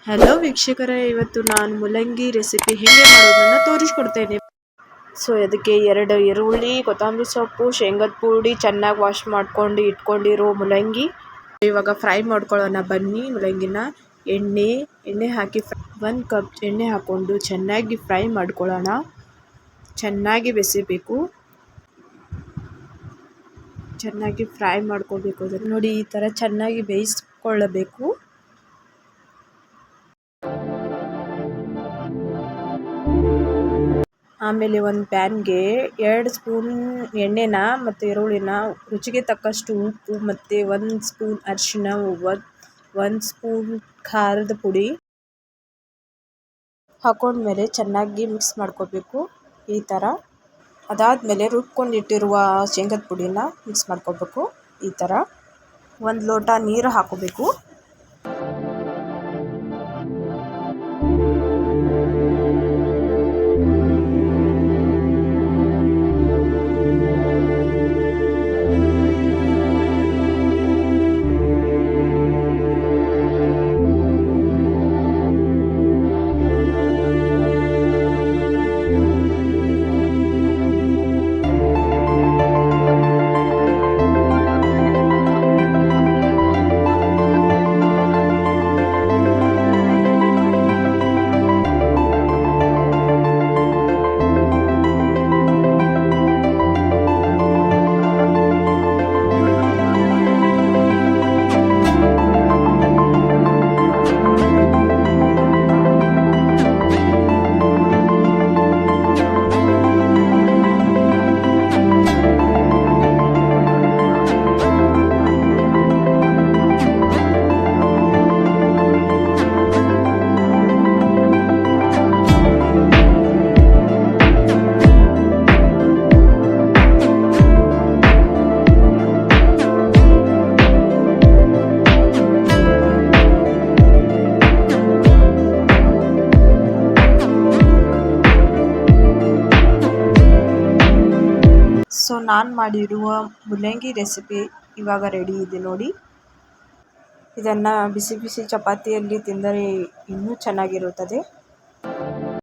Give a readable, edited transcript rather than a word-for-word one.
Hello ವೀಕ್ಷಕರೇ, ಇವತ್ತು ನಾನು ಮೂಲಂಗಿ ರೆಸಿಪಿ ಹೇಗೆ ಮಾಡೋದನ್ನು ತೋರಿಸ್ಕೊಡ್ತೇನೆ. ಸೊ ಅದಕ್ಕೆ 2 ಈರುಳ್ಳಿ, ಕೊತ್ತಂಬರಿ ಸೊಪ್ಪು, ಶೇಂಗದ ಪುಡಿ, ಚೆನ್ನಾಗಿ ವಾಶ್ ಮಾಡ್ಕೊಂಡು ಇಟ್ಕೊಂಡಿರೋ ಮೂಲಂಗಿ. ಇವಾಗ ಫ್ರೈ ಮಾಡ್ಕೊಳ್ಳೋಣ ಬನ್ನಿ. ಮೂಲಂಗಿನ ಎಣ್ಣೆ ಹಾಕಿ 1 ಕಪ್ ಎಣ್ಣೆ ಹಾಕ್ಕೊಂಡು ಚೆನ್ನಾಗಿ ಫ್ರೈ ಮಾಡ್ಕೊಳ್ಳೋಣ. ಚೆನ್ನಾಗಿ ಬೆಸಿಬೇಕು, ಚೆನ್ನಾಗಿ ಫ್ರೈ ಮಾಡ್ಕೋಬೇಕು. ಅದನ್ನು ನೋಡಿ, ಈ ಥರ ಚೆನ್ನಾಗಿ ಬೇಯಿಸ್ಕೊಳ್ಳಬೇಕು. ಆಮೇಲೆ ಒಂದು ಪ್ಯಾನ್ಗೆ 2 ಸ್ಪೂನ್ ಎಣ್ಣೆನ ಮತ್ತು ಈರುಳ್ಳಿನ, ರುಚಿಗೆ ತಕ್ಕಷ್ಟು ಉಪ್ಪು ಮತ್ತು 1 ಸ್ಪೂನ್ ಅರಿಶಿನ, 1 ಸ್ಪೂನ್ ಖಾರದ ಪುಡಿ ಹಾಕೊಂಡ್ಮೇಲೆ ಚೆನ್ನಾಗಿ ಮಿಕ್ಸ್ ಮಾಡ್ಕೋಬೇಕು ಈ ಥರ. ಅದಾದಮೇಲೆ ರುಬ್ಕೊಂಡಿಟ್ಟಿರುವ ಶೇಂಗದ ಪುಡಿನ ಮಿಕ್ಸ್ ಮಾಡ್ಕೋಬೇಕು ಈ ಥರ. 1 ಲೋಟ ನೀರು ಹಾಕೋಬೇಕು. ಸೊ ನಾನು ಮಾಡಿರುವ ಮೂಲಂಗಿ ರೆಸಿಪಿ ಇವಾಗ ರೆಡಿ ಇದೆ ನೋಡಿ. ಇದನ್ನು ಬಿಸಿ ಬಿಸಿ ಚಪಾತಿಯಲ್ಲಿ ತಿಂದರೆ ಇನ್ನೂ ಚೆನ್ನಾಗಿರುತ್ತದೆ.